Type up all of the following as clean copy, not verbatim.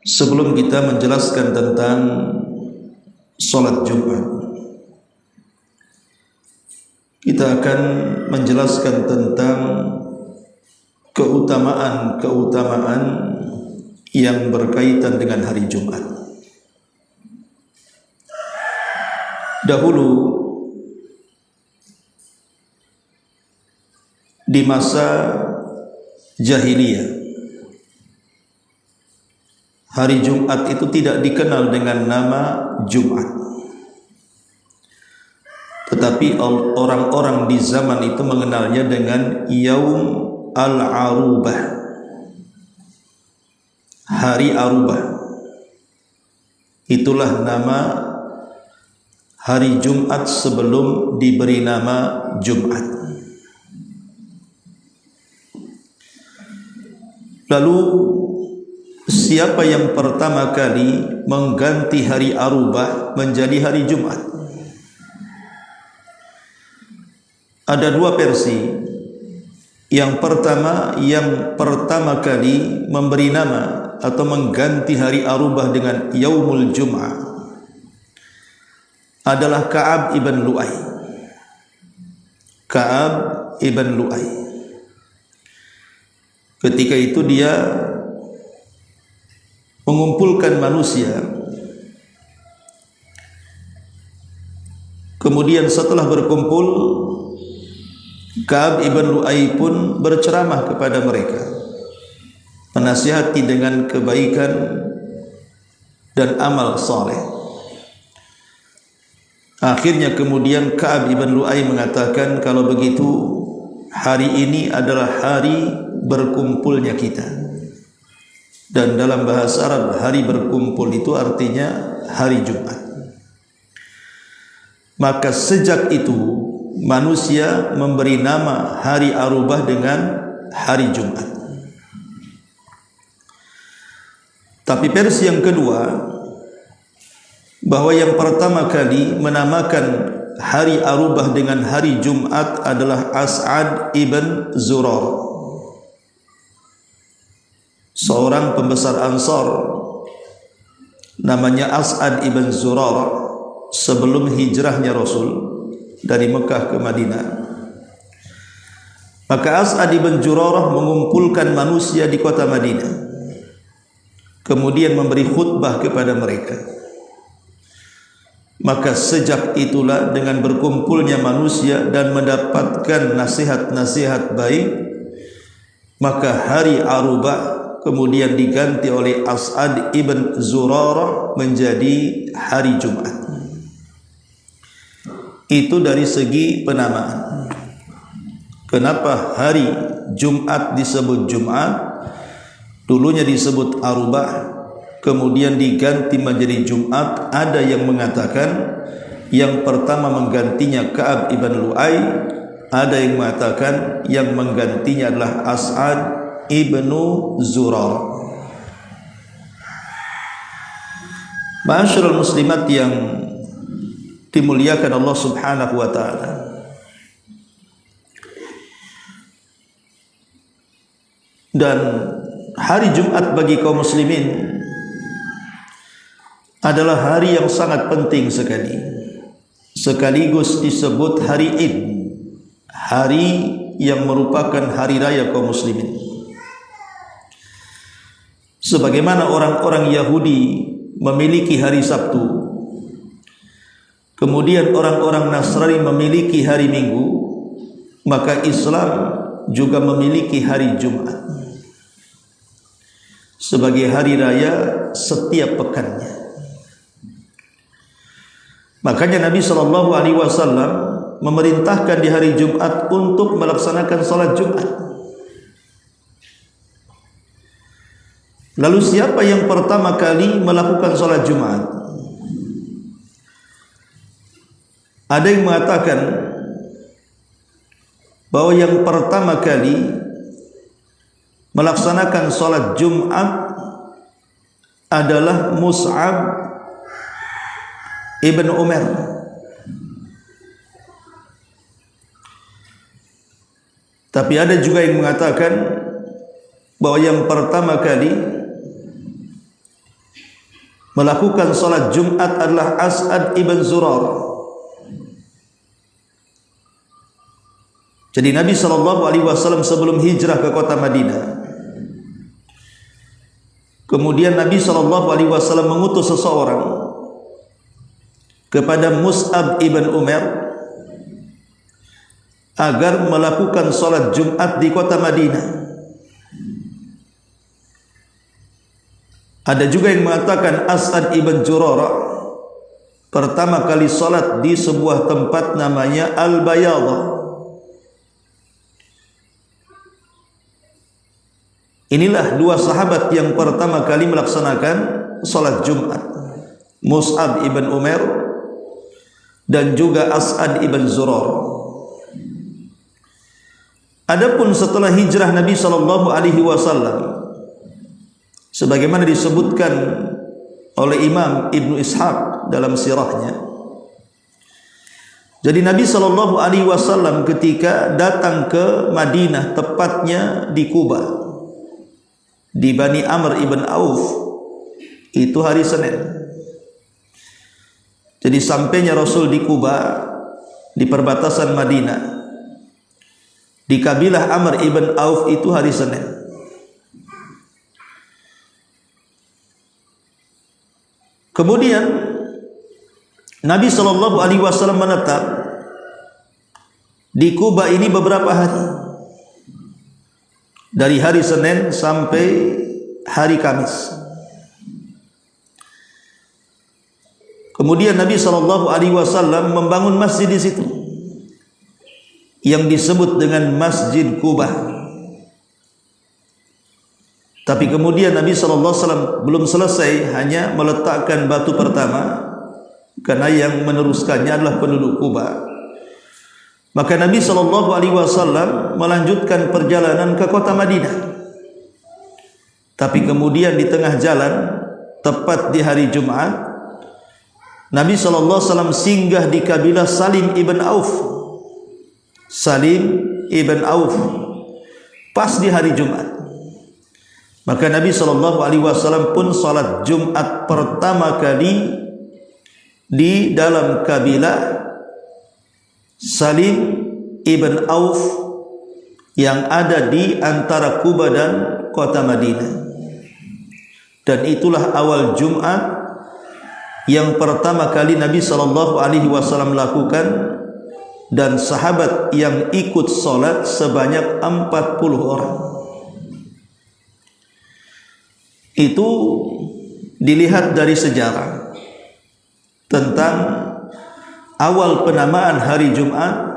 Sebelum kita menjelaskan tentang sholat Jumat, kita akan menjelaskan tentang keutamaan-keutamaan yang berkaitan dengan hari Jumat. Dahulu di masa jahiliyah, hari Jumat itu tidak dikenal dengan nama Jumat, tetapi orang-orang di zaman itu mengenalnya dengan Yaum Al-Arubah, hari Arubah. Itulah nama hari Jumat sebelum diberi nama Jumat. Lalu siapa yang pertama kali mengganti hari Arubah menjadi hari Jumat? Ada dua versi. Yang pertama kali memberi nama atau mengganti hari Arubah dengan Yaumul Jum'ah adalah Ka'ab ibn Lu'ay. Ka'ab ibn Lu'ay. Ketika itu dia mengumpulkan manusia. Kemudian setelah berkumpul, Ka'ab ibn Lu'ay pun berceramah kepada mereka, menasihati dengan kebaikan dan amal saleh. Akhirnya kemudian Ka'ab ibn Lu'ay mengatakan, kalau begitu hari ini adalah hari berkumpulnya kita. Dan dalam bahasa Arab, hari berkumpul itu artinya hari Jumat. Maka sejak itu manusia memberi nama hari Arubah dengan hari Jumat. Tapi versi yang kedua, bahwa yang pertama kali menamakan hari Arubah dengan hari Jumat adalah As'ad ibn Zurar, seorang pembesar Ansar, namanya As'ad ibn Zurar, sebelum hijrahnya Rasul dari Mekah ke Madinah. Maka As'ad ibn Zurarah mengumpulkan manusia di kota Madinah, kemudian memberi khutbah kepada mereka. Maka sejak itulah dengan berkumpulnya manusia dan mendapatkan nasihat-nasihat baik, maka hari Arubah kemudian diganti oleh As'ad ibn Zurarah menjadi hari Jumat. Itu dari segi penamaan. Kenapa hari Jumat disebut Jumat? Dulunya disebut Arubah, kemudian diganti menjadi Jumat. Ada yang mengatakan yang pertama menggantinya Ka'ab ibn Lu'ay, ada yang mengatakan yang menggantinya adalah As'ad ibnu Zurar. Ma'asyiral muslimat yang dimuliakan Allah Subhanahu wa ta'ala, dan hari Jumat bagi kaum muslimin adalah hari yang sangat penting sekali, sekaligus disebut hari Id, hari yang merupakan hari raya kaum muslimin. Sebagaimana orang-orang Yahudi memiliki hari Sabtu, kemudian orang-orang Nasrani memiliki hari Minggu, maka Islam juga memiliki hari Jumat sebagai hari raya setiap pekannya. Makanya Nabi SAW memerintahkan di hari Jumat untuk melaksanakan salat Jumat. Lalu siapa yang pertama kali melakukan salat Jumat? Ada yang mengatakan bahwa yang pertama kali melaksanakan salat Jumat adalah Mus'ab ibn Umar. Tapi ada juga yang mengatakan bahwa yang pertama kali melakukan salat Jumat adalah As'ad ibn Zurar. Jadi Nabi SAW sebelum hijrah ke kota Madinah, kemudian Nabi SAW mengutus seseorang kepada Mus'ab ibn Umair agar melakukan salat Jumat di kota Madinah. Ada juga yang mengatakan As'ad ibn Zurarah pertama kali salat di sebuah tempat namanya Al-Bayadah. Inilah dua sahabat yang pertama kali melaksanakan salat Jumat, Mus'ab ibn Umair dan juga As'ad ibn Zurar. Adapun setelah hijrah Nabi SAW, sebagaimana disebutkan oleh Imam Ibnu Ishaq dalam sirahnya, jadi Nabi SAW ketika datang ke Madinah, tepatnya di Kuba, di Bani Amr ibn Auf, itu hari Senin. Jadi sampainya Rasul di Kuba, di perbatasan Madinah, di kabilah Amr ibn Auf, itu hari Senin. Kemudian Nabi SAW menetap di Kuba ini beberapa hari, dari hari Senin sampai hari Kamis. Kemudian Nabi SAW membangun masjid di situ yang disebut dengan Masjid Kuba. Tapi kemudian Nabi SAW belum selesai hanya meletakkan batu pertama, karena yang meneruskannya adalah penduduk Kuba. Maka Nabi SAW melanjutkan perjalanan ke kota Madinah. Tapi kemudian di tengah jalan, tepat di hari Jumat, Nabi SAW singgah di kabilah Salim ibn Auf. Salim ibn Auf, pas di hari Jumat. Maka Nabi SAW pun salat Jumat pertama kali di dalam kabilah Salim ibn Auf yang ada di antara Kuba dan kota Madinah. Dan itulah awal Jumat yang pertama kali Nabi SAW lakukan, dan sahabat yang ikut salat sebanyak 40 orang. Itu dilihat dari sejarah tentang awal penamaan hari Jumat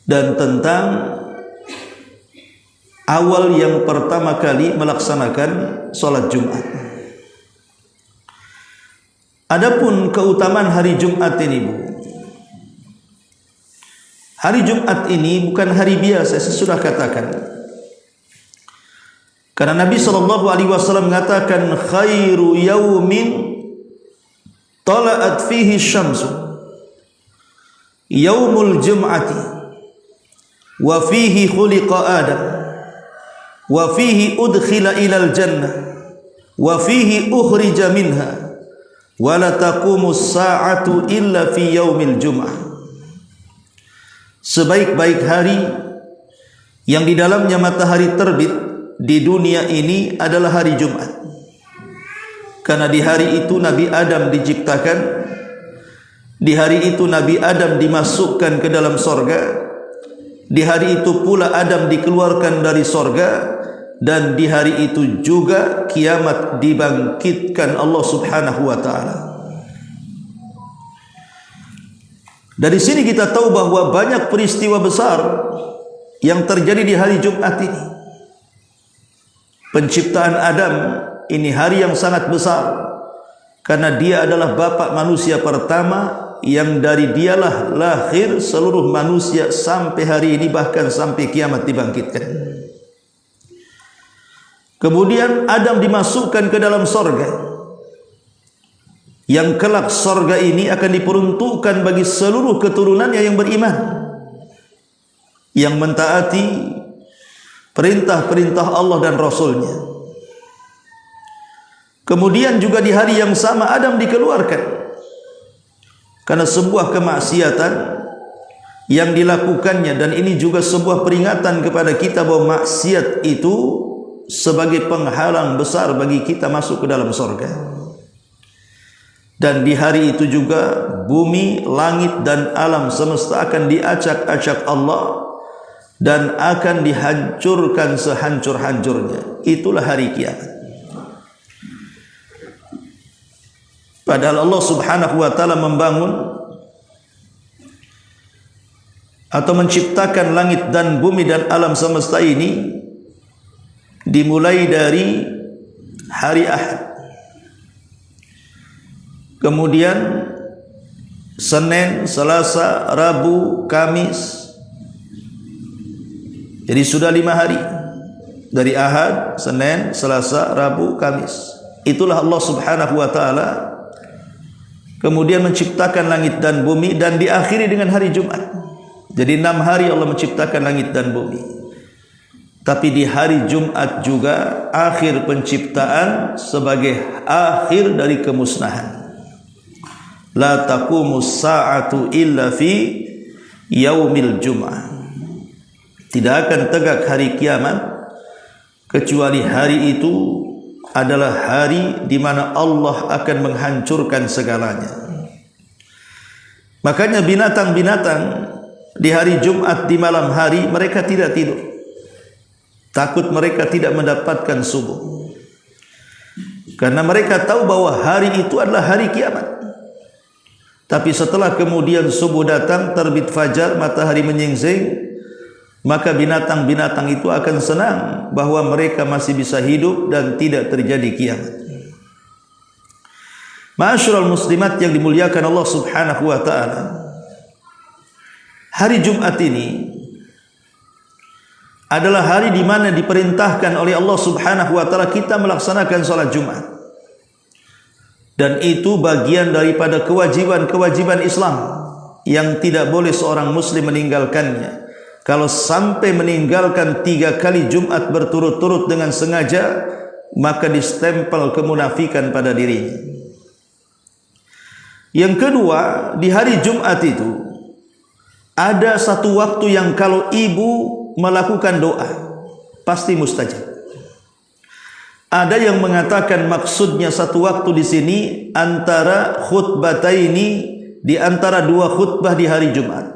dan tentang awal yang pertama kali melaksanakan salat Jumat. Adapun keutamaan hari Jumat ini, Bu, hari Jumat ini bukan hari biasa, saya sudah katakan. Karena Nabi SAW mengatakan khairu yaumin tala'at fihi syamsu yaumul jum'ati wa fihi khuliqa Adam wa fihi udkhila ilal jannah wa fihi ukhrija minha wa la taqumus sa'atu illa fi yaumil jum'ah. Sebaik-baik hari yang di dalamnya matahari terbit di dunia ini adalah hari Jumat. Karena di hari itu Nabi Adam diciptakan, di hari itu Nabi Adam dimasukkan ke dalam sorga, di hari itu pula Adam dikeluarkan dari sorga, dan di hari itu juga kiamat dibangkitkan Allah Subhanahu wa ta'ala. Dari sini kita tahu bahwa banyak peristiwa besar yang terjadi di hari Jumat ini. Penciptaan Adam ini hari yang sangat besar, karena dia adalah bapa manusia pertama yang dari dialah lahir seluruh manusia sampai hari ini, bahkan sampai kiamat dibangkitkan. Kemudian Adam dimasukkan ke dalam sorga, yang kelak sorga ini akan diperuntukkan bagi seluruh keturunannya yang beriman, yang mentaati perintah-perintah Allah dan Rasulnya. Kemudian juga di hari yang sama Adam dikeluarkan karena sebuah kemaksiatan yang dilakukannya, dan ini juga sebuah peringatan kepada kita bahwa maksiat itu sebagai penghalang besar bagi kita masuk ke dalam surga. Dan di hari itu juga bumi, langit dan alam semesta akan diacak-acak Allah dan akan dihancurkan sehancur-hancurnya. Itulah hari kiamat. Padahal Allah Subhanahu wa taala membangun atau menciptakan langit dan bumi dan alam semesta ini dimulai dari hari Ahad. Kemudian Senin, Selasa, Rabu, Kamis. Jadi sudah 5 hari. Dari Ahad, Senin, Selasa, Rabu, Kamis. Itulah Allah Subhanahu wa taala kemudian menciptakan langit dan bumi, dan diakhiri dengan hari Jumat. Jadi 6 hari Allah menciptakan langit dan bumi. Tapi di hari Jumat juga akhir penciptaan sebagai akhir dari kemusnahan. La taqumus sa'atu illa fi yaumil Jum'ah. Tidak akan tegak hari kiamat kecuali hari itu adalah hari di mana Allah akan menghancurkan segalanya. Makanya binatang-binatang di hari Jumat di malam hari mereka tidak tidur. Takut mereka tidak mendapatkan subuh. Karena mereka tahu bahwa hari itu adalah hari kiamat. Tapi setelah kemudian subuh datang, terbit fajar, matahari menyingsing, maka binatang-binatang itu akan senang bahwa mereka masih bisa hidup dan tidak terjadi kiamat. Ma'asyiral muslimat yang dimuliakan Allah Subhanahu wa taala, hari Jumat ini adalah hari di mana diperintahkan oleh Allah Subhanahu wa taala kita melaksanakan salat Jumat. Dan itu bagian daripada kewajiban-kewajiban Islam yang tidak boleh seorang muslim meninggalkannya. Kalau sampai meninggalkan 3 kali Jumat berturut-turut dengan sengaja, maka distempel kemunafikan pada dirinya. Yang kedua, di hari Jumat itu ada satu waktu yang kalau ibu melakukan doa pasti mustajab. Ada yang mengatakan maksudnya satu waktu di sini antara khutbataini, di antara 2 khutbah di hari Jumat.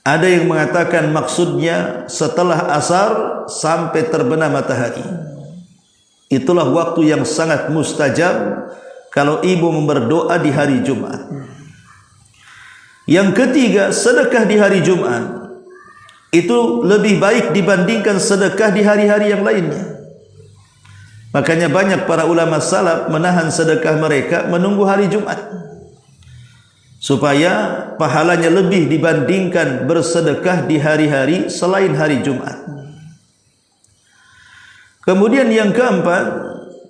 Ada yang mengatakan maksudnya setelah asar sampai terbenam matahari. Itulah waktu yang sangat mustajab kalau ibu berdoa di hari Jumat. Yang ketiga, sedekah di hari Jumat itu lebih baik dibandingkan sedekah di hari-hari yang lainnya. Makanya banyak para ulama salaf menahan sedekah mereka menunggu hari Jumat, supaya pahalanya lebih dibandingkan bersedekah di hari-hari selain hari Jumat. Kemudian yang keempat,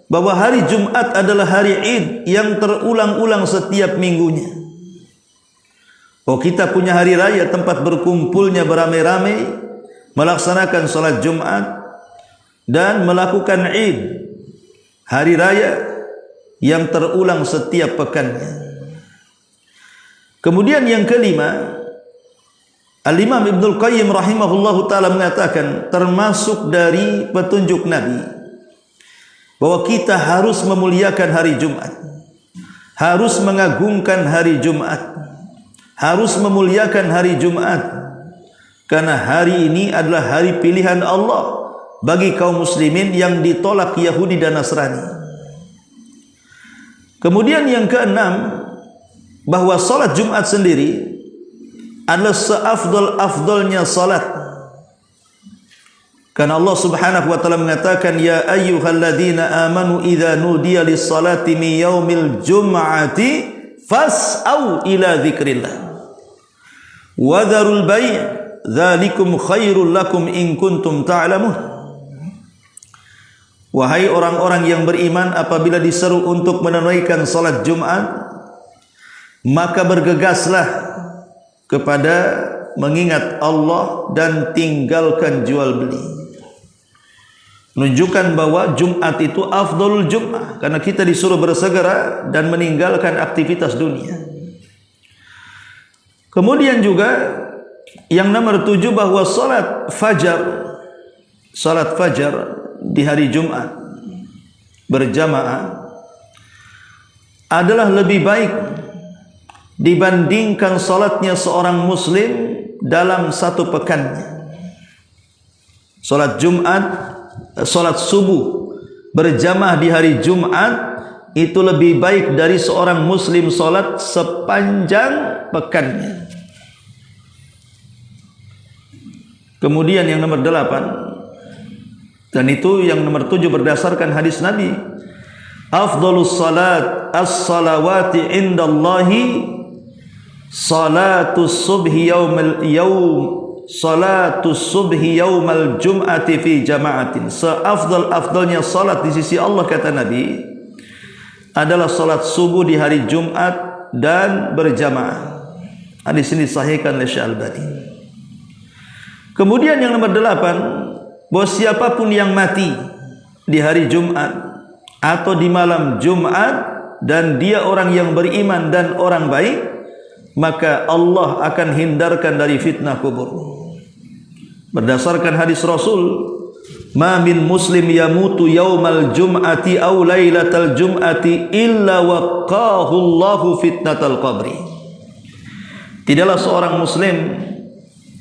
bahwa hari Jumat adalah hari Id yang terulang-ulang setiap minggunya. Oh, kita punya hari raya, tempat berkumpulnya beramai-ramai, melaksanakan salat Jumat dan melakukan Id, hari raya yang terulang setiap pekannya. Kemudian yang kelima, Al-Imam Ibnul Qayyim rahimahullahu ta'ala mengatakan termasuk dari petunjuk Nabi bahwa kita harus memuliakan hari Jumat, harus mengagungkan hari Jumat, harus memuliakan hari Jumat, karena hari ini adalah hari pilihan Allah bagi kaum muslimin yang ditolak Yahudi dan Nasrani. Kemudian yang keenam, bahwa salat Jumat sendiri adalah seafdal-afdalnya salat. Karena Allah Subhanahu wa taala mengatakan, ya ayyuhalladzina amanu idza nudiya lis-salati min yaumil jum'ati fas'au ila dzikrillah wa dzarul bai' dzalikum khairul lakum in kuntum ta'lamun. Wahai orang-orang yang beriman, apabila diseru untuk menunaikan salat Jumat, maka bergegaslah kepada mengingat Allah dan tinggalkan jual beli. menunjukkan bahwa Jumat itu afdalul Jum'ah, karena kita disuruh bersegera dan meninggalkan aktivitas dunia. Kemudian juga yang nomor 7 bahwa salat fajar di hari Jumat berjamaah adalah lebih baik dibandingkan salatnya seorang muslim dalam satu pekannya. Salat subuh berjamaah di hari Jumat itu lebih baik dari seorang muslim salat sepanjang pekannya. Kemudian yang nomor 8, dan itu yang nomor 7 berdasarkan hadis Nabi, afdalus salat as-salawati indallahi salatus subhi yaumal jum'ati fi jama'atin. Seafdal-afdalnya salat di sisi Allah, kata Nabi, adalah salat subuh di hari Jumat dan berjamaah. Hadis ini disahihkan oleh Syekh Al-Albani. Kemudian yang nomor 8, bahwa siapapun yang mati di hari Jumat atau di malam Jumat dan dia orang yang beriman dan orang baik, maka Allah akan hindarkan dari fitnah kubur. Berdasarkan hadis Rasul, ma min muslim yamutu yaumal jum'ati aw lailatal jum'ati illa waqahu Allahu fitnatal qabri. Tidaklah seorang muslim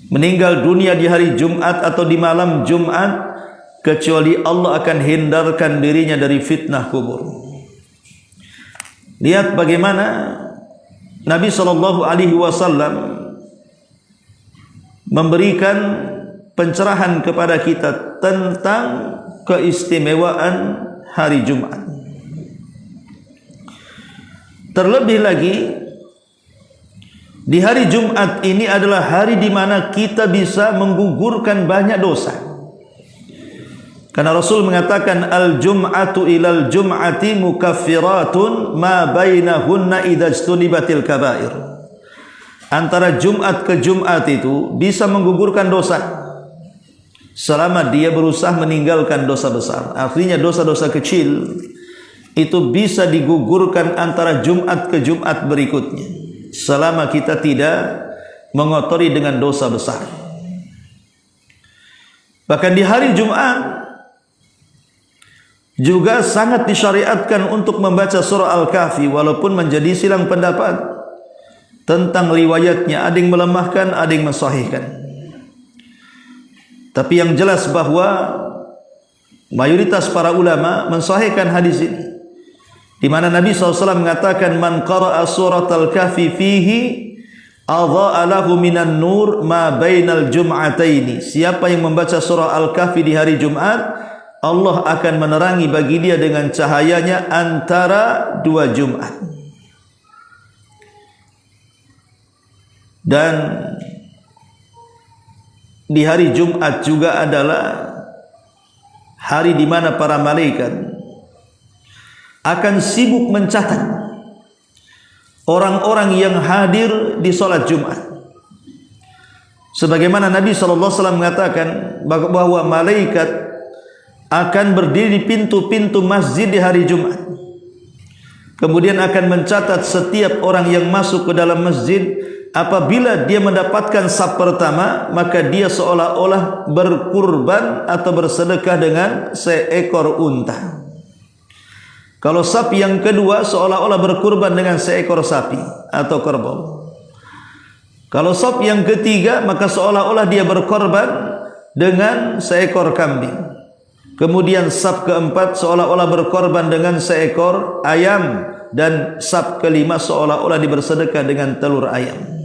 meninggal dunia di hari Jumat atau di malam Jumat kecuali Allah akan hindarkan dirinya dari fitnah kubur. Lihat bagaimana Nabi SAW memberikan pencerahan kepada kita tentang keistimewaan hari Jumat. Terlebih lagi, di hari Jumat ini adalah hari di mana kita bisa menggugurkan banyak dosa. Karena Rasul mengatakan al-jum'atu ilal jum'ati mukaffiratun ma bainahunna idza ijtunibatil kaba'ir. Antara Jumat ke Jumat itu bisa menggugurkan dosa selama dia berusaha meninggalkan dosa besar. Artinya dosa-dosa kecil itu bisa digugurkan antara Jumat ke Jumat berikutnya, selama kita tidak mengotori dengan dosa besar. Bahkan di hari Jumat juga sangat disyariatkan untuk membaca surah Al-Kahfi, walaupun menjadi silang pendapat tentang riwayatnya. Ada yang melemahkan, ada yang mensahihkan. Tapi yang jelas bahwa mayoritas para ulama mensahihkan hadis ini, di mana Nabi SAW mengatakan, man qara'a surat Al-Kahfi fihi adha'a lahu minan nur ma bainal jum'ataini. Siapa yang membaca surah Al-Kahfi di hari Jumat, Allah akan menerangi bagi dia dengan cahayanya antara dua Jumat. Dan di hari Jumat juga adalah hari di mana para malaikat akan sibuk mencatat orang-orang yang hadir di salat Jumat. Sebagaimana Nabi SAW mengatakan bahwa malaikat akan berdiri di pintu-pintu masjid di hari Jumat, kemudian akan mencatat setiap orang yang masuk ke dalam masjid. Apabila dia mendapatkan saf pertama, maka dia seolah-olah berkurban atau bersedekah dengan seekor unta. Kalau saf yang kedua, seolah-olah berkurban dengan seekor sapi atau kerbau. Kalau saf yang ketiga, maka seolah-olah dia berkorban dengan seekor kambing. Kemudian saf keempat seolah-olah berkorban dengan seekor ayam, dan saf kelima seolah-olah dibersedekah dengan telur ayam.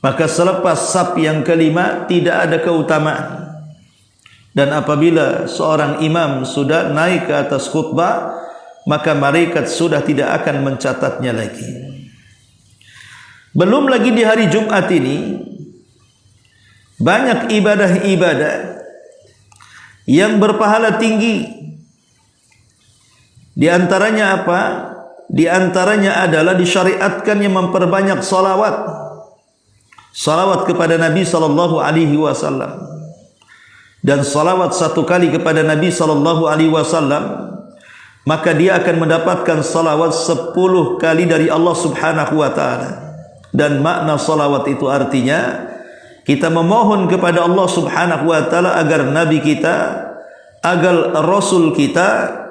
Maka selepas saf yang kelima tidak ada keutamaan. Dan apabila seorang imam sudah naik ke atas khutbah, maka malaikat sudah tidak akan mencatatnya lagi. Belum lagi di hari Jumat ini banyak ibadah-ibadah yang berpahala tinggi. Di antaranya apa? Di antaranya adalah disyariatkan yang memperbanyak salawat kepada Nabi SAW. dan salawat 1 kali kepada Nabi SAW, maka dia akan mendapatkan salawat 10 kali dari Allah Subhanahu wa taala. Dan makna salawat itu artinya kita memohon kepada Allah Subhanahu wa taala agar Nabi kita, agar Rasul kita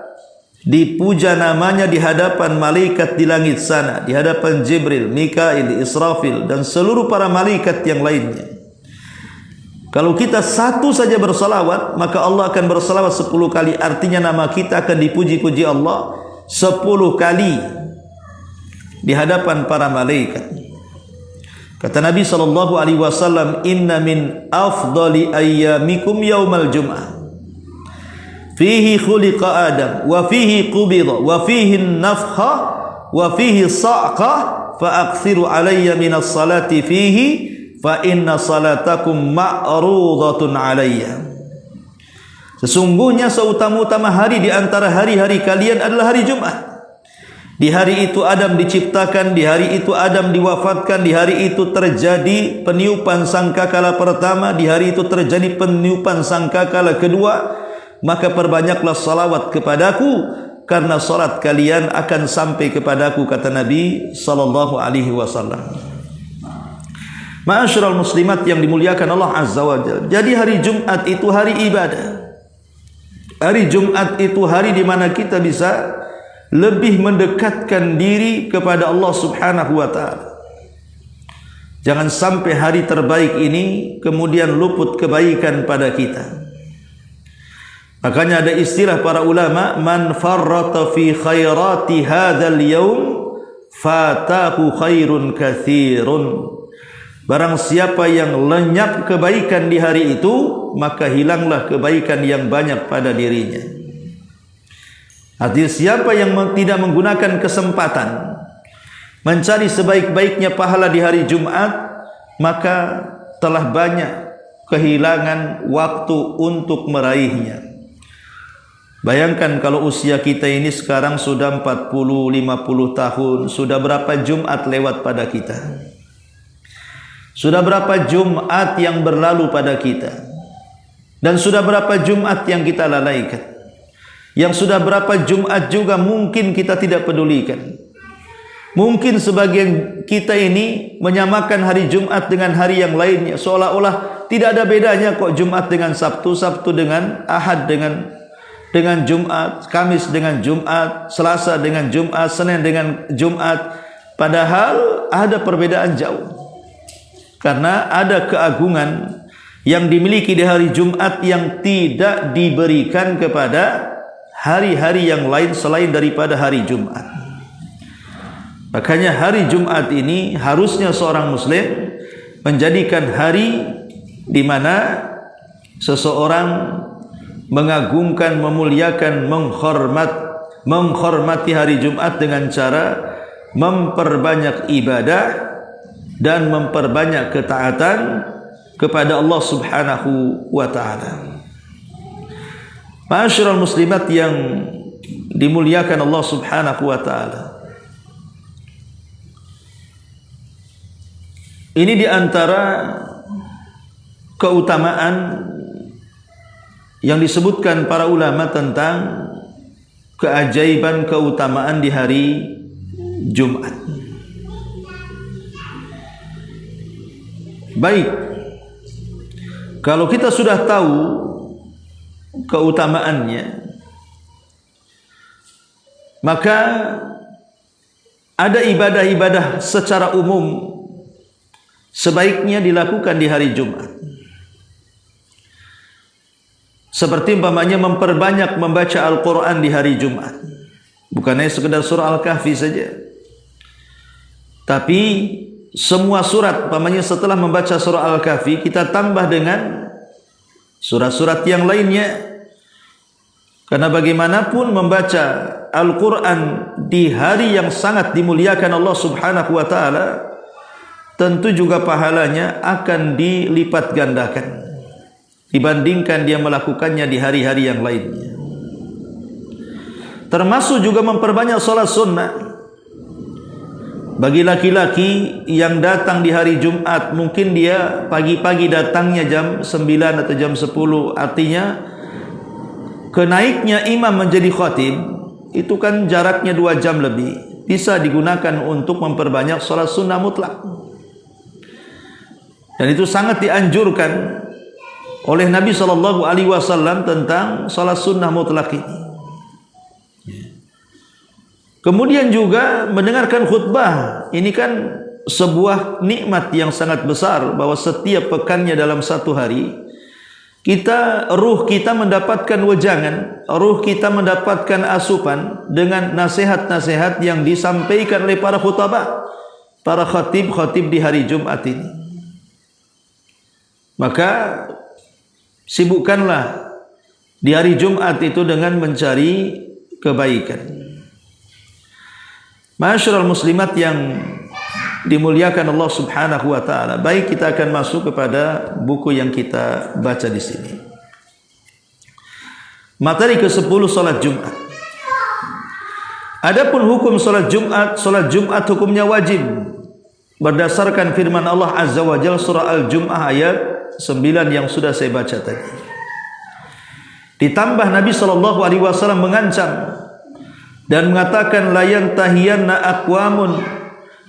dipuja namanya di hadapan malaikat di langit sana, di hadapan Jibril, Mikail, Israfil dan seluruh para malaikat yang lainnya. Kalau kita satu saja bersalawat, maka Allah akan bersalawat 10 kali. Artinya nama kita akan dipuji-puji Allah 10 kali di hadapan para malaikat. Kata Nabi SAW, inna min afdali ayyamikum yaumal jum'ah, fihi khuliqa Adam, wa fihi qubida, wa fihi nafkha, wa fihi sa'qa, fa akthiru alayya minas salati fihi, fa inna salatakum ma'rudatun alayya. Sesungguhnya seutama-utama hari di antara hari-hari kalian adalah hari Jumat. Di hari itu Adam diciptakan, di hari itu Adam diwafatkan, di hari itu terjadi peniupan sangkakala pertama, di hari itu terjadi peniupan sangkakala kedua. Maka perbanyaklah salawat kepadaku, karena salat kalian akan sampai kepadaku, kata Nabi SAW. Ma'asyiral muslimat yang dimuliakan Allah Azza wa Jalla. Jadi hari Jumat itu hari ibadah. Hari Jumat itu hari di mana kita bisa lebih mendekatkan diri kepada Allah Subhanahu wa taala. Jangan sampai hari terbaik ini kemudian luput kebaikan pada kita. Makanya ada istilah para ulama, man farrata fi khairati hadzal yaum fatahu khairun katsirun. Barang siapa yang lenyap kebaikan di hari itu, maka hilanglah kebaikan yang banyak pada dirinya. Artinya siapa yang tidak menggunakan kesempatan mencari sebaik-baiknya pahala di hari Jumat, maka telah banyak kehilangan waktu untuk meraihnya. Bayangkan kalau usia kita ini sekarang sudah 40-50 tahun, sudah berapa Jumat lewat pada kita? Sudah berapa Jumat yang berlalu pada kita? Dan sudah berapa Jumat yang kita lalaikan? Yang sudah berapa Jumat juga mungkin kita tidak pedulikan. Mungkin sebagian kita ini menyamakan hari Jumat dengan hari yang lainnya, seolah-olah tidak ada bedanya kok Jumat dengan Sabtu, Sabtu dengan Ahad dengan Jumat, Kamis dengan Jumat, Selasa dengan Jumat, Senin dengan Jumat. Padahal ada perbedaan jauh. Karena ada keagungan yang dimiliki di hari Jumat yang tidak diberikan kepada hari-hari yang lain selain daripada hari Jumat. Makanya hari Jumat ini harusnya seorang muslim menjadikan hari di mana seseorang mengagungkan, memuliakan, menghormati hari Jumat dengan cara memperbanyak ibadah dan memperbanyak ketaatan kepada Allah Subhanahu wa taala. Ma'asyiral muslimat yang dimuliakan Allah Subhanahu wa taala. Ini di antara keutamaan yang disebutkan para ulama tentang keajaiban keutamaan di hari Jumat. Baik, kalau kita sudah tahu keutamaannya, maka ada ibadah-ibadah secara umum sebaiknya dilakukan di hari Jumat. Seperti umpamanya memperbanyak membaca Al-Quran di hari Jumat. Bukan hanya sekedar surah Al-Kahfi saja, tapi semua surat, umpamanya setelah membaca surah Al-Kahfi kita tambah dengan surat-surat yang lainnya. Karena bagaimanapun membaca Al-Quran di hari yang sangat dimuliakan Allah Subhanahu wa ta'ala, tentu juga pahalanya akan dilipat gandakan dibandingkan dia melakukannya di hari-hari yang lainnya. Termasuk juga memperbanyak salat sunnah. Bagi laki-laki yang datang di hari Jumat, mungkin dia pagi-pagi datangnya jam 9 atau jam 10, artinya kenaiknya imam menjadi khatib itu kan jaraknya 2 jam lebih, bisa digunakan untuk memperbanyak salat sunnah mutlak. Dan itu sangat dianjurkan oleh Nabi SAW tentang salat sunnah mutlak ini. Kemudian juga mendengarkan khutbah, ini kan sebuah nikmat yang sangat besar, bahwa setiap pekannya dalam satu hari ruh kita mendapatkan wejangan, ruh kita mendapatkan asupan dengan nasihat-nasihat yang disampaikan oleh para khutbah, para khatib-khatib di hari Jumat ini. Maka sibukkanlah di hari Jumat itu dengan mencari kebaikan. Ma'asyiral muslimat yang dimuliakan Allah Subhanahu wa taala. Baik, kita akan masuk kepada buku yang kita baca di sini. Materi ke-10, salat Jumat. Adapun hukum salat Jumat hukumnya wajib berdasarkan firman Allah Azza wa Jalla surah Al-Jum'ah ayat 9 yang sudah saya baca tadi. Ditambah Nabi SAW mengancam dan mengatakan la yantahiyanna aqwamun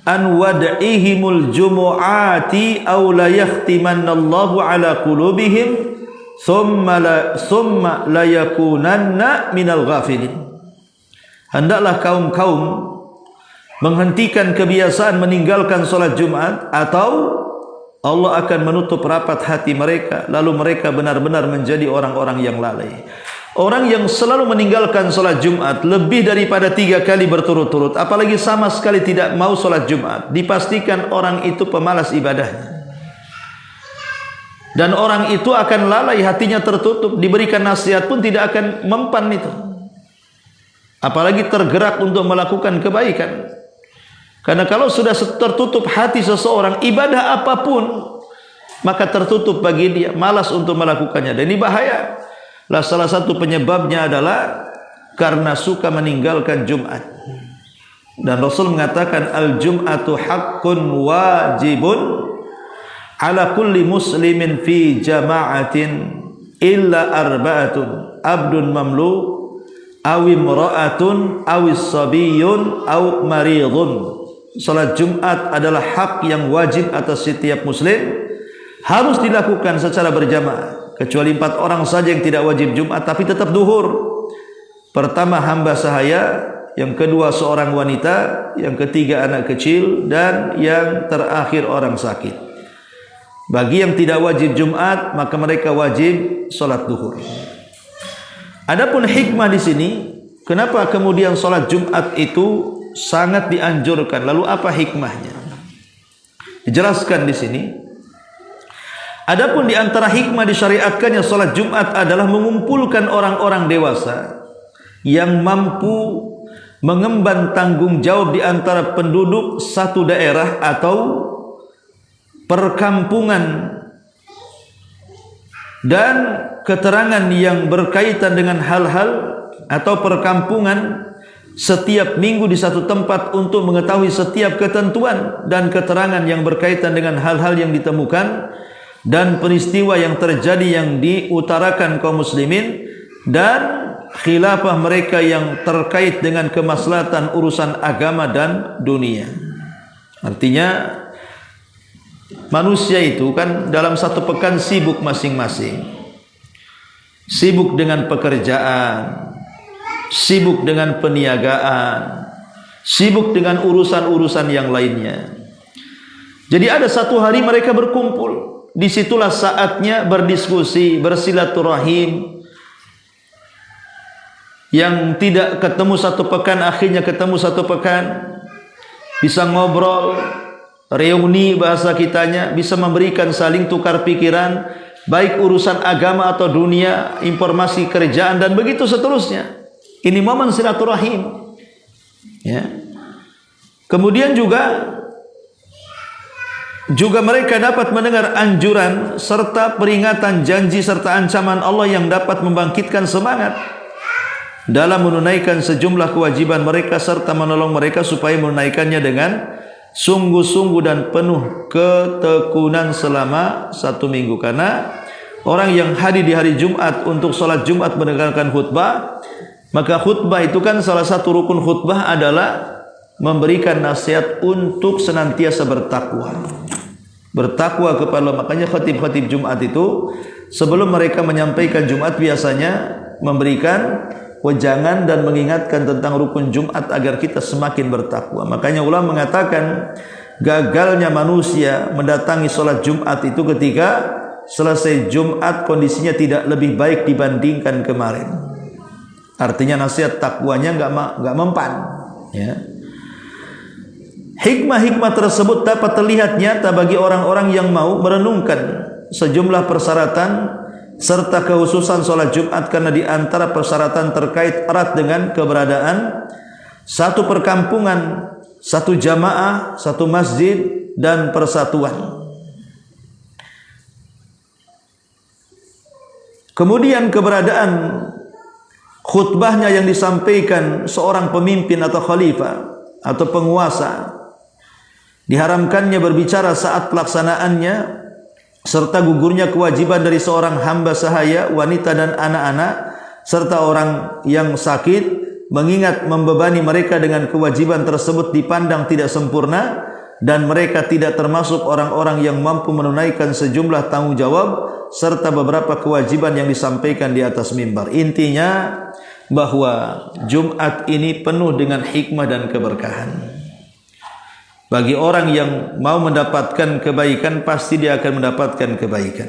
an wad'ihimul jumu'ati aw la yahtimannallahu ala qulubihim thumma la yakunanna minal ghafilin. Hendaklah kaum-kaum menghentikan kebiasaan meninggalkan salat Jumat, atau Allah akan menutup rapat hati mereka, lalu mereka benar-benar menjadi orang-orang yang lalai. Orang yang selalu meninggalkan salat Jumat lebih daripada 3 kali berturut-turut, apalagi sama sekali tidak mau salat Jumat, dipastikan orang itu pemalas ibadahnya. Dan orang itu akan lalai, hatinya tertutup, diberikan nasihat pun tidak akan mempan itu. Apalagi tergerak untuk melakukan kebaikan. Karena kalau sudah tertutup hati seseorang, ibadah apapun maka tertutup bagi dia, malas untuk melakukannya. Dan ini bahaya. Salah satu penyebabnya adalah karena suka meninggalkan Jumat. Dan Rasul mengatakan al-jum'atu haqqun wajibun ala kulli muslimin fi jama'atin illa arba'atun abdun mamlu aw imra'atun aw sabiyyun aw maridun. Salat Jumat adalah hak yang wajib atas setiap muslim, harus dilakukan secara berjamaah. Kecuali 4 orang saja yang tidak wajib Jumat tapi tetap duhur. Pertama, hamba sahaya, yang kedua seorang wanita, yang ketiga anak kecil, dan yang terakhir orang sakit. Bagi yang tidak wajib Jumat, maka mereka wajib salat duhur. Adapun hikmah di sini, kenapa kemudian salat Jumat itu sangat dianjurkan? Lalu apa hikmahnya? Dijelaskan di sini. Adapun di antara hikmah disyariatkannya salat Jumat adalah mengumpulkan orang-orang dewasa yang mampu mengemban tanggung jawab di antara penduduk satu daerah atau perkampungan, dan keterangan yang berkaitan dengan hal-hal atau perkampungan setiap minggu di satu tempat untuk mengetahui setiap ketentuan dan keterangan yang berkaitan dengan hal-hal yang ditemukan dan peristiwa yang terjadi yang diutarakan kaum muslimin, dan khilafah mereka yang terkait dengan kemaslahatan urusan agama dan dunia. Artinya manusia itu kan dalam satu pekan sibuk masing-masing, sibuk dengan pekerjaan, sibuk dengan peniagaan, sibuk dengan urusan-urusan yang lainnya. Jadi ada satu hari mereka berkumpul. Disitulah saatnya berdiskusi, bersilaturahim. Yang tidak ketemu satu pekan, akhirnya ketemu satu pekan. Bisa ngobrol, reuni bahasa kitanya, bisa memberikan saling tukar pikiran, baik urusan agama atau dunia, informasi kerjaan, dan begitu seterusnya. Ini momen silaturahim. Ya. Kemudian juga mereka dapat mendengar anjuran serta peringatan, janji serta ancaman Allah yang dapat membangkitkan semangat dalam menunaikan sejumlah kewajiban mereka serta menolong mereka supaya menunaikannya dengan sungguh-sungguh dan penuh ketekunan selama 1 minggu. Karena orang yang hadir di hari Jumat untuk sholat Jumat mendengarkan khutbah, maka khutbah itu kan salah satu rukun khutbah adalah memberikan nasihat untuk senantiasa bertakwa. Bertakwa kepada Allah. Makanya khatib-khatib Jumat itu sebelum mereka menyampaikan Jumat biasanya memberikan wejangan dan mengingatkan tentang rukun Jumat agar kita semakin bertakwa. Makanya ulama mengatakan gagalnya manusia mendatangi sholat Jumat itu ketika selesai Jumat kondisinya tidak lebih baik dibandingkan kemarin. Artinya nasihat takwanya enggak mempan, ya. Hikmah-hikmah tersebut dapat terlihat nyata bagi orang-orang yang mau merenungkan sejumlah persyaratan serta kehususan sholat Jumat, karena di antara persyaratan terkait erat dengan keberadaan satu perkampungan, satu jamaah, satu masjid dan persatuan. Kemudian keberadaan khutbahnya yang disampaikan seorang pemimpin atau khalifah atau penguasa, diharamkannya berbicara saat pelaksanaannya, serta gugurnya kewajiban dari seorang hamba sahaya, wanita dan anak-anak, serta orang yang sakit, mengingat membebani mereka dengan kewajiban tersebut dipandang tidak sempurna, dan mereka tidak termasuk orang-orang yang mampu menunaikan sejumlah tanggung jawab serta beberapa kewajiban yang disampaikan di atas mimbar. Intinya bahwa Jumat ini penuh dengan hikmah dan keberkahan. Bagi orang yang mau mendapatkan kebaikan, pasti dia akan mendapatkan kebaikan.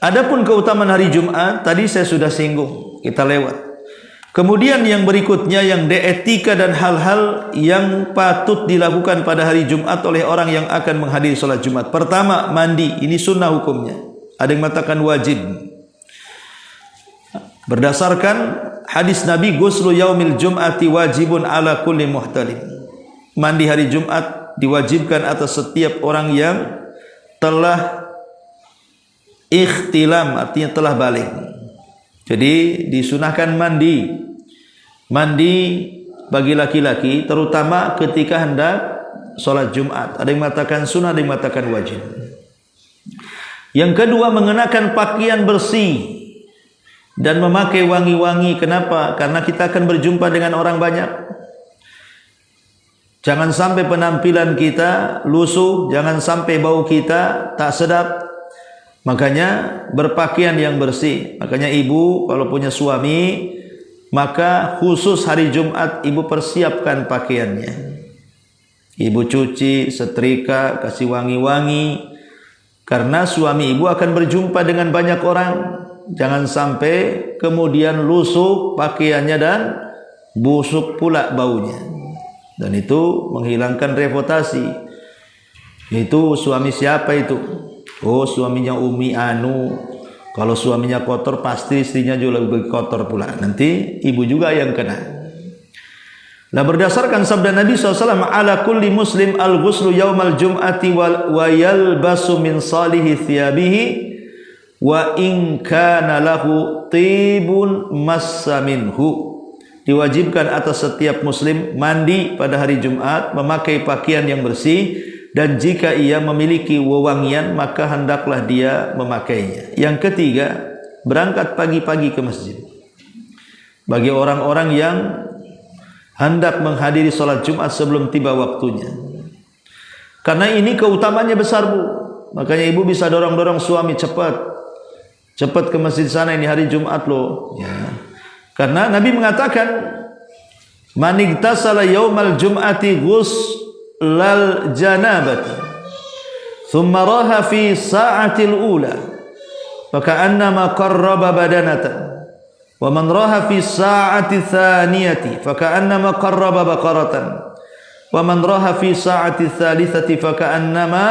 Adapun keutamaan hari Jumat tadi saya sudah singgung, kita lewat. Kemudian yang berikutnya yang etika dan hal-hal yang patut dilakukan pada hari Jumat oleh orang yang akan menghadiri sholat Jumat. Pertama, mandi. Ini sunnah hukumnya. Ada yang mengatakan wajib. Berdasarkan hadis Nabi, ghuslu yaumil jum'ati wajibun ala kulli muhtalim. Mandi hari Jumat diwajibkan atas setiap orang yang telah ikhtilam, artinya telah balik. Jadi disunahkan mandi bagi laki-laki, terutama ketika hendak sholat Jumat. Ada yang mengatakan sunnah, ada yang mengatakan wajib. Yang kedua, mengenakan pakaian bersih dan memakai wangi-wangi. Kenapa? Karena kita akan berjumpa dengan orang banyak. Jangan sampai penampilan kita lusuh, jangan sampai bau kita tak sedap. Makanya berpakaian yang bersih. Makanya ibu kalau punya suami, maka khusus hari Jumat ibu persiapkan pakaiannya. Ibu cuci, setrika, kasih wangi-wangi. Karena suami ibu akan berjumpa dengan banyak orang. Jangan sampai kemudian lusuh pakaiannya dan busuk pula baunya. Dan itu menghilangkan reputasi. Itu suami siapa itu? Oh, suaminya Umi Anu. Kalau suaminya kotor, pasti istrinya juga lebih kotor pula. Nanti ibu juga yang kena. Nah, berdasarkan sabda Nabi SAW, ala kulli muslim al-ghuslu yaumal jum'ati wa yalbasu min salihi thiyabihi wa in kana lahu tibun massa minhu. Diwajibkan atas setiap muslim mandi pada hari Jumat, memakai pakaian yang bersih, dan jika ia memiliki wewangian maka hendaklah dia memakainya. Yang ketiga, berangkat pagi-pagi ke masjid. Bagi orang-orang yang hendak menghadiri sholat Jumat sebelum tiba waktunya. Karena ini keutamaannya besar, Bu. Makanya ibu bisa dorong-dorong suami, cepat ke masjid sana, ini hari Jumat loh. Ya. Karena Nabi mengatakan, man igtasala yaumal jum'ati lal janabati thumma raha fi sa'atil ula faka'annama qarraba badanatan wa man raha fi sa'ati thaniyati faka'annama qarraba baqaratan wa man raha fi sa'ati thalithati faka'annama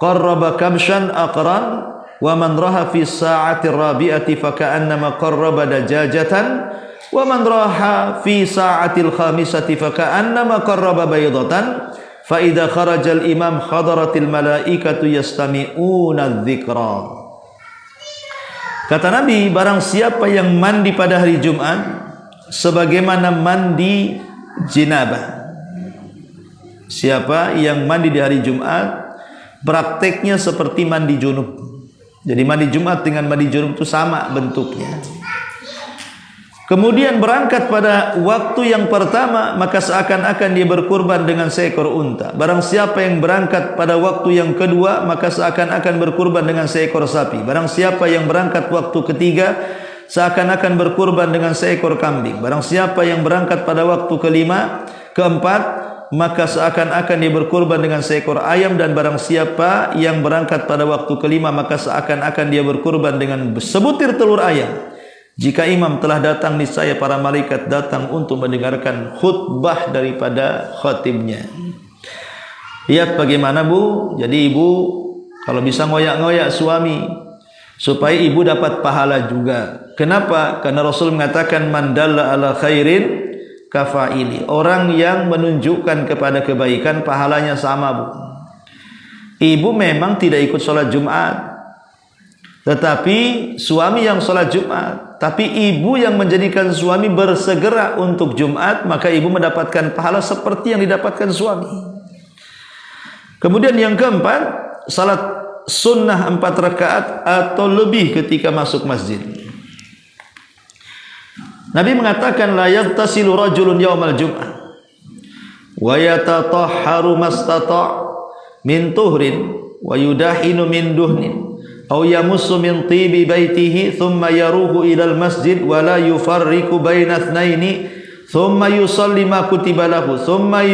qarraba kabshan aqran wa man raha fi sa'ati rabi'ati faka'annama qarraba dajajatan wa man raha fi sa'atil khamisati faka'annama qarraba baydatan fa idza kharajal imam hadaratil malaikatu yastami'una dzikra. Kata Nabi, barang siapa yang mandi pada hari Jumat sebagaimana mandi jenabah, Siapa yang mandi di hari Jumat, prakteknya seperti mandi junub. Jadi mandi Jumat dengan mandi junub itu sama bentuknya. Kemudian berangkat pada waktu yang pertama, maka seakan-akan dia berkurban dengan seekor unta. Barang siapa yang berangkat pada waktu yang kedua, maka seakan-akan berkurban dengan seekor sapi. Barang siapa yang berangkat waktu ketiga, seakan-akan berkurban dengan seekor kambing. Barang siapa yang berangkat pada waktu keempat, maka seakan-akan dia berkurban dengan seekor ayam. Dan barang siapa yang berangkat pada waktu kelima, maka seakan-akan dia berkurban dengan sebutir telur ayam. Jika imam telah datang, niscaya para malaikat datang untuk mendengarkan khutbah daripada khatibnya. Lihat bagaimana Bu. Jadi ibu kalau bisa ngoyak-ngoyak suami, supaya ibu dapat pahala juga. Kenapa? Karena Rasul mengatakan man dalla ala khairin kafaili. Orang yang menunjukkan kepada kebaikan pahalanya sama Bu. Ibu memang tidak ikut sholat Jumat, tetapi suami yang sholat Jumat. Tapi ibu yang menjadikan suami bersegera untuk Jumat, maka ibu mendapatkan pahala seperti yang didapatkan suami. Kemudian yang keempat, salat sunnah 4 rakaat atau lebih ketika masuk masjid. Nabi mengatakan la yaghtasilu rajulun yaumal jum'ah wa yatatahharu mastata' min tuhrin wa yudahinu min duhnin aw yamussu min tibi baitihi thumma yaruhu ilal masjid wa la yufarriqu baina itsnaini thumma yusalli ma kutiba lahu thumma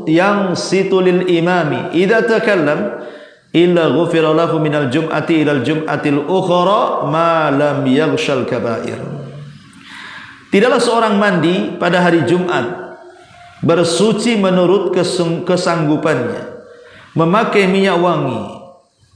yansitu lil imami idza takallam illa ghufira lahu minal jum'ati ilal jum'atil ukhra ma lam yaghshal kaba'ir. Tidaklah seorang mandi pada hari Jumat bersuci menurut kesanggupannya, memakai minyak wangi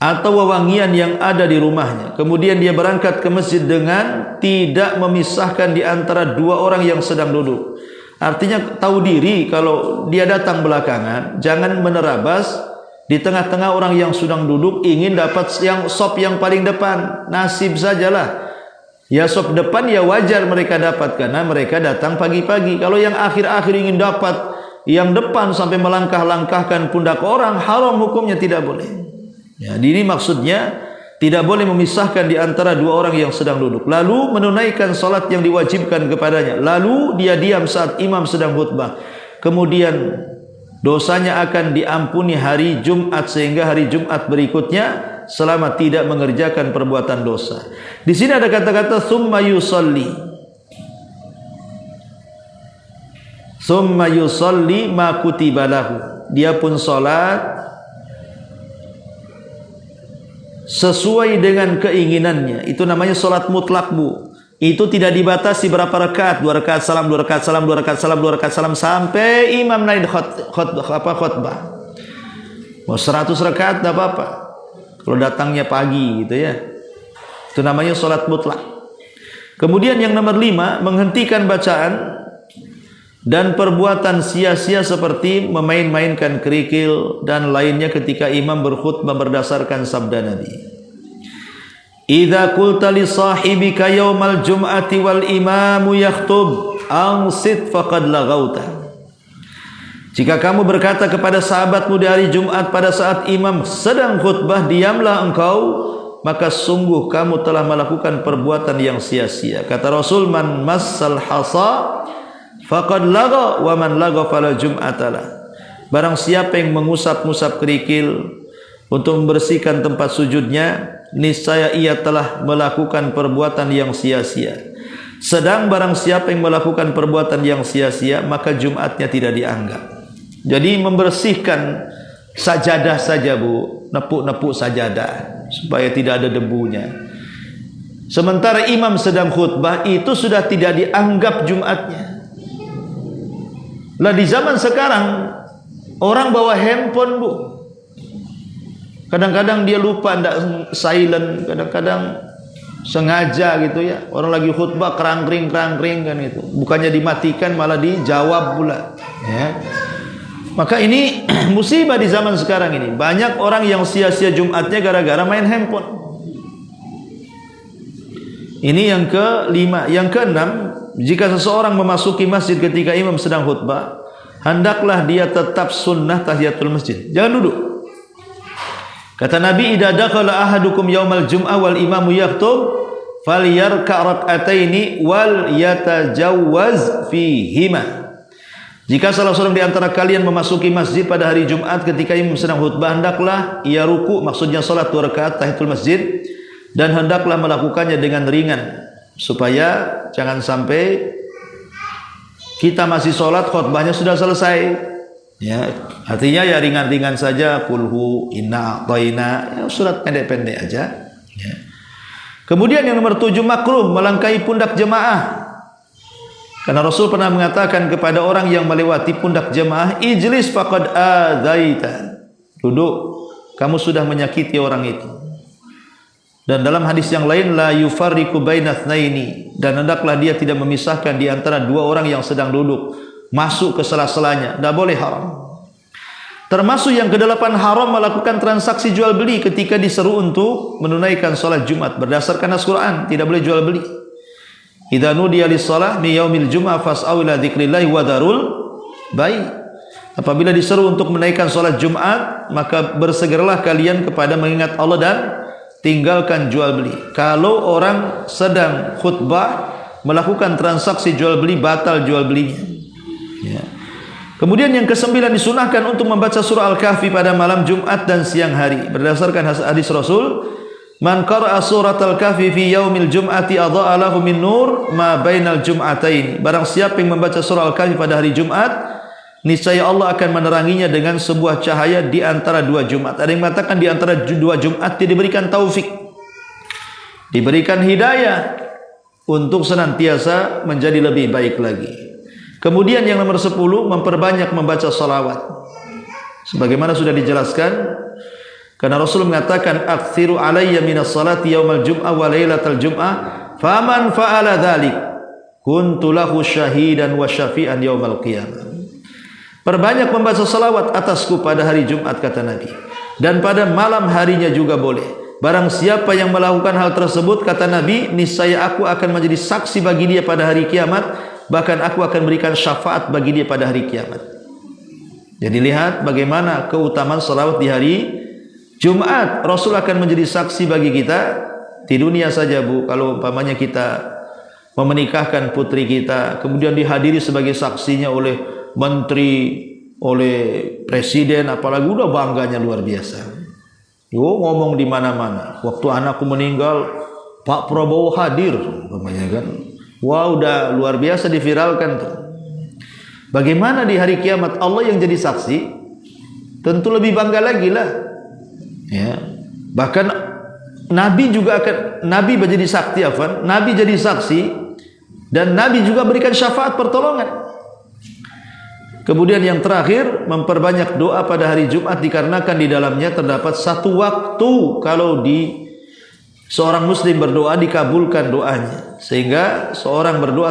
atau wewangian yang ada di rumahnya. Kemudian dia berangkat ke masjid dengan tidak memisahkan di antara dua orang yang sedang duduk. Artinya tahu diri kalau dia datang belakangan, jangan menerabas di tengah-tengah orang yang sedang duduk ingin dapat yang sop yang paling depan. Nasib sajalah. Ya sop depan ya wajar mereka dapat karena mereka datang pagi-pagi. Kalau yang akhir-akhir ingin dapat yang depan sampai melangkah-langkahkan pundak orang, haram hukumnya, tidak boleh. Ya, ini maksudnya tidak boleh memisahkan di antara dua orang yang sedang duduk. Lalu menunaikan salat yang diwajibkan kepadanya. Lalu dia diam saat imam sedang khutbah. Kemudian dosanya akan diampuni hari Jumat sehingga hari Jumat berikutnya selama tidak mengerjakan perbuatan dosa. Di sini ada kata-kata summa yusalli. Summa yusalli ma kutiba lahu. Dia pun salat sesuai dengan keinginannya. Itu namanya salat mutlak Bu. Itu tidak dibatasi berapa rakaat, 2 rakaat salam, 2 rakaat salam, 2 rakaat salam, 2 rakaat salam sampai imam naik khutbah. Mau 100 rakaat tidak apa-apa. Kalau datangnya pagi gitu ya. Itu namanya salat mutlak. Kemudian yang nomor 5, menghentikan bacaan dan perbuatan sia-sia seperti memain-mainkan kerikil dan lainnya ketika imam berkhutbah berdasarkan sabda Nabi. Idza qulta li sahibika yaumal jum'ati wal imamu yakhtub ansit faqad laghauta. Jika kamu berkata kepada sahabatmu di hari Jumat pada saat imam sedang khutbah, diamlah engkau, maka sungguh kamu telah melakukan perbuatan yang sia-sia. Kata Rasul, man massal hasa faqad lagha wa man lagha fala jum'atalah. Barang siapa yang mengusap-ngusap kerikil untuk membersihkan tempat sujudnya, niscaya ia telah melakukan perbuatan yang sia-sia. Sedang barang siapa yang melakukan perbuatan yang sia-sia, maka Jumatnya tidak dianggap. Jadi membersihkan sajadah saja Bu, nepuk-nepuk sajadah supaya tidak ada debunya. Sementara imam sedang khutbah, itu sudah tidak dianggap Jumatnya. Lah di zaman sekarang orang bawa handphone Bu. Kadang-kadang dia lupa, tidak silent, kadang-kadang sengaja gitu ya. Orang lagi khutbah kerangkring kan gitu. Bukannya dimatikan malah dijawab pula. Ya. Maka ini musibah di zaman sekarang ini. Banyak orang yang sia-sia Jumatnya gara-gara main handphone. Ini yang ke-5. Yang ke-6, jika seseorang memasuki masjid ketika imam sedang khutbah, hendaklah dia tetap sunnah tahiyatul masjid. Jangan duduk. Kata Nabi, idza dakhala ahadukum yaumal jum'ah wal imamu yakhthub falyarka' rak'ataini wal yatajawwaz fihima. Jika salah seorang di antara kalian memasuki masjid pada hari Jumat ketika imam sedang khutbah, hendaklah ia ruku, maksudnya salat 2 rakaat tahiyatul masjid, dan hendaklah melakukannya dengan ringan, supaya jangan sampai kita masih salat khutbahnya sudah selesai. Ya, artinya ya ringan-ringan saja, kulhu, inna a'tayna, ya surat pendek-pendek aja. Ya. Kemudian yang nomor 7, makruh melangkahi pundak jemaah. Karena Rasul pernah mengatakan kepada orang yang melewati pundak jemaah, ijlis faqad adzaita. Duduk, kamu sudah menyakiti orang itu. Dan dalam hadis yang lain, la yufarriqu baina tsnaini, dan hendaklah dia tidak memisahkan di antara 2 orang yang sedang duduk, masuk ke sela-selanya, tidak boleh, haram. Termasuk yang ke-8, haram melakukan transaksi jual beli ketika diseru untuk menunaikan salat Jumat. Berdasarkan nas Quran, tidak boleh jual beli. Idza nudiya lis-shalah mi yaumil jum'ah fas'au ila dzikrillah wa darul bai'. Apabila diseru untuk menaikkan salat Jumat, maka bersegeralah kalian kepada mengingat Allah dan tinggalkan jual beli. Kalau orang sedang khutbah melakukan transaksi jual beli, batal jual belinya. Ya. Kemudian yang ke-9, disunahkan untuk membaca surah Al-Kahfi pada malam Jumat dan siang hari. Berdasarkan hadis Rasul, man qara'a suratal kahfi fi yaumil jum'ati adha'a lahu min nur ma bainal jum'atain. Barang siapa yang membaca surah Al-Kahfi pada hari Jumat, niscaya Allah akan meneranginya dengan sebuah cahaya di antara 2 Jumat. Ada yang mengatakan di antara 2 Jumat dia diberikan taufik, diberikan hidayah untuk senantiasa menjadi lebih baik lagi. Kemudian yang nomor 10, memperbanyak membaca salawat. Sebagaimana sudah dijelaskan, karena Rasul mengatakan, akthiru alayya minas salati yaumal jum'ah wa lailatal jum'ah, faman fa'ala dzalik kuntu lahu syahidan wa syafi'an yaumal qiyamah. Perbanyak membaca salawat atasku pada hari Jumat, kata Nabi, dan pada malam harinya juga boleh. Barang siapa yang melakukan hal tersebut, kata Nabi, niscaya aku akan menjadi saksi bagi dia pada hari kiamat, bahkan aku akan berikan syafaat bagi dia pada hari kiamat. Jadi lihat bagaimana keutamaan salawat di hari Jumat. Rasul akan menjadi saksi bagi kita di dunia saja, Bu. Kalau umpamanya kita memenikahkan putri kita, kemudian dihadiri sebagai saksinya oleh menteri, oleh presiden, apalagi udah bangganya luar biasa. Yo, ngomong di mana-mana. Waktu anakku meninggal, Pak Prabowo hadir, umpamanya kan. Wah, udah luar biasa diviralkan tuh. Bagaimana di hari kiamat Allah yang jadi saksi? Tentu lebih bangga lagi lah. Ya, bahkan Nabi juga akan, Nabi menjadi saksi, Nabi jadi saksi, dan Nabi juga berikan syafaat pertolongan. Kemudian yang terakhir, memperbanyak doa pada hari Jumat, dikarenakan di dalamnya terdapat satu waktu kalau di seorang muslim berdoa dikabulkan doanya, sehingga seorang berdoa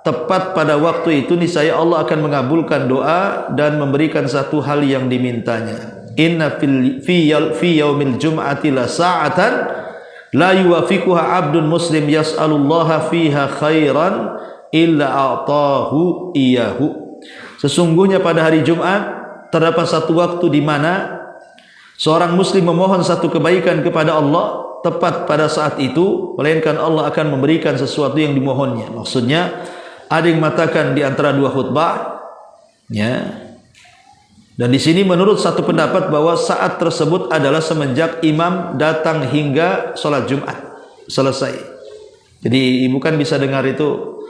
tepat pada waktu itu, niscaya Allah akan mengabulkan doa dan memberikan satu hal yang dimintanya. Inna fi yaumil jum'ati la sa'atan la yuwafiquha 'abdun muslim yas'alullaha fiha khairan illa a'tahu iyahu. Sesungguhnya pada hari Jumat terdapat satu waktu di mana seorang muslim memohon satu kebaikan kepada Allah tepat pada saat itu, melainkan Allah akan memberikan sesuatu yang dimohonnya. Maksudnya, ada yang mengatakan di antara 2 khutbah, ya. Dan di sini menurut satu pendapat bahwa saat tersebut adalah semenjak imam datang hingga sholat Jumat selesai. Jadi ibu kan bisa dengar itu,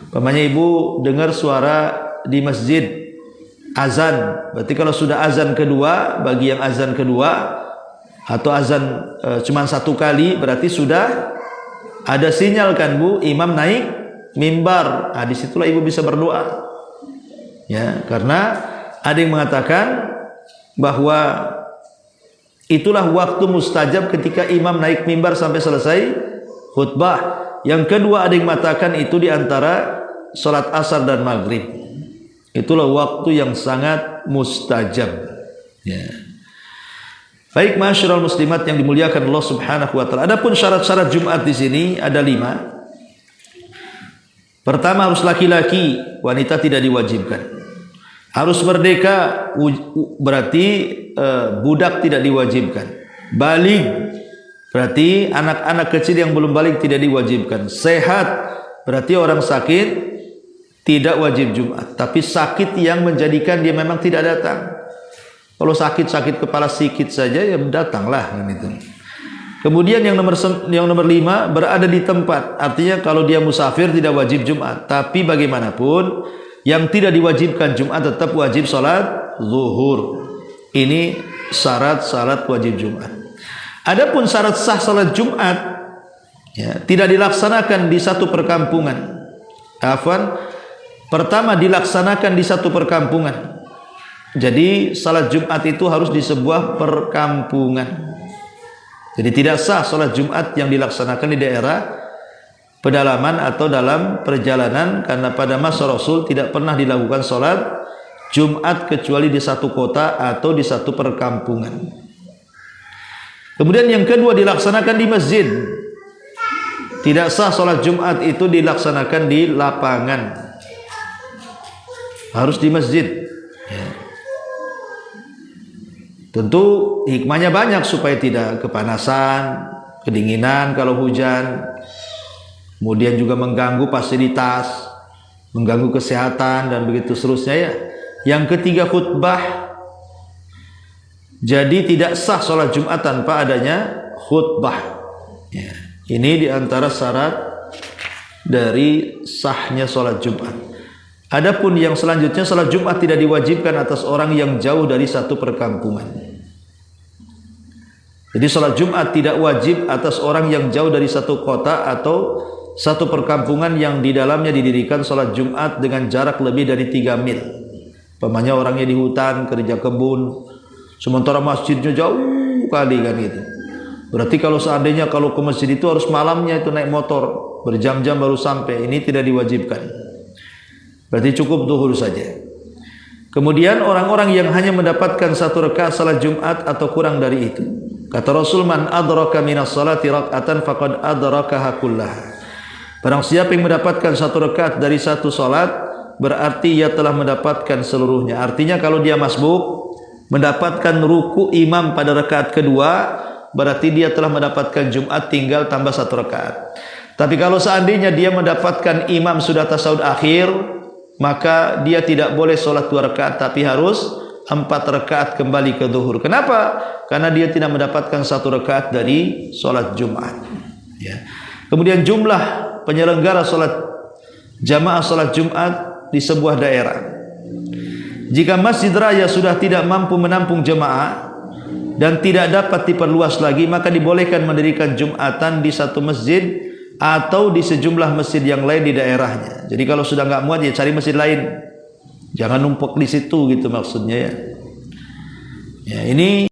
umpamanya ibu dengar suara di masjid azan. Berarti kalau sudah azan kedua, bagi yang azan kedua atau azan cuma 1 kali, berarti sudah ada sinyal kan, Bu, imam naik mimbar. Nah, disitulah ibu bisa berdoa. Ya, karena ada yang mengatakan bahwa itulah waktu mustajab ketika imam naik mimbar sampai selesai khutbah. Yang kedua, ada yang mengatakan itu di antara salat asar dan maghrib. Itulah waktu yang sangat mustajab. Ya. Baik, masyarul muslimat yang dimuliakan Allah Subhanahu wa taala. Adapun syarat-syarat Jumat di sini ada 5. Pertama harus laki-laki, wanita tidak diwajibkan. Harus merdeka, berarti budak tidak diwajibkan. Baligh, berarti anak-anak kecil yang belum balik tidak diwajibkan. Sehat, berarti orang sakit tidak wajib Jumat. Tapi sakit yang menjadikan dia memang tidak datang. Kalau sakit kepala sikit saja ya datanglah kan itu. Kemudian yang nomor 5 berada di tempat. Artinya kalau dia musafir tidak wajib Jumat. Tapi bagaimanapun yang tidak diwajibkan Jumat tetap wajib sholat zuhur. Ini syarat wajib Jumat. Adapun syarat sah sholat Jumat ya, tidak dilaksanakan di satu perkampungan. Pertama dilaksanakan di satu perkampungan. Jadi salat Jumat itu harus di sebuah perkampungan. Jadi tidak sah salat Jumat yang dilaksanakan di daerah pedalaman atau dalam perjalanan, karena pada masa Rasul tidak pernah dilakukan salat Jumat kecuali di satu kota atau di satu perkampungan. Kemudian yang kedua dilaksanakan di masjid. Tidak sah salat Jumat itu dilaksanakan di lapangan. Harus di masjid. Ya. Tentu hikmahnya banyak supaya tidak kepanasan, kedinginan kalau hujan, kemudian juga mengganggu fasilitas, mengganggu kesehatan dan begitu seterusnya ya. Yang ketiga khutbah. Jadi tidak sah sholat Jumat tanpa adanya khutbah. Ya. Ini diantara syarat dari sahnya sholat Jumat. Adapun yang selanjutnya, salat Jumat tidak diwajibkan atas orang yang jauh dari satu perkampungan. Jadi salat Jumat tidak wajib atas orang yang jauh dari satu kota atau satu perkampungan yang di dalamnya didirikan salat Jumat dengan jarak lebih dari 3 mil. Umpamanya orangnya di hutan, kerja kebun, sementara masjidnya jauh kali kan itu. Berarti kalau seandainya kalau ke masjid itu harus malamnya itu naik motor, berjam-jam baru sampai. Ini tidak diwajibkan. Berarti cukup zuhur saja. Kemudian orang-orang yang hanya mendapatkan 1 rakaat salat Jumat atau kurang dari itu. Kata Rasul, man adraka minas salati rak'atan faqad adrakaha kullaha. Barang siapa yang mendapatkan 1 rakaat dari 1 salat, berarti ia telah mendapatkan seluruhnya. Artinya kalau dia masbuk, mendapatkan ruku imam pada rakaat kedua, berarti dia telah mendapatkan Jumat, tinggal tambah 1 rakaat. Tapi kalau seandainya dia mendapatkan imam sudah tasyahud akhir, maka dia tidak boleh sholat 2 rakaat, tapi harus 4 rakaat kembali ke zuhur. Kenapa? Karena dia tidak mendapatkan 1 rakaat dari sholat Jumat. Ya. Kemudian jumlah penyelenggara sholat jamaah sholat Jumat di sebuah daerah. Jika masjid raya sudah tidak mampu menampung jemaah dan tidak dapat diperluas lagi, maka dibolehkan mendirikan Jumatan di satu masjid atau di sejumlah masjid yang lain di daerahnya. Jadi kalau sudah nggak muat ya cari masjid lain, jangan numpuk di situ gitu maksudnya ya. Ya ini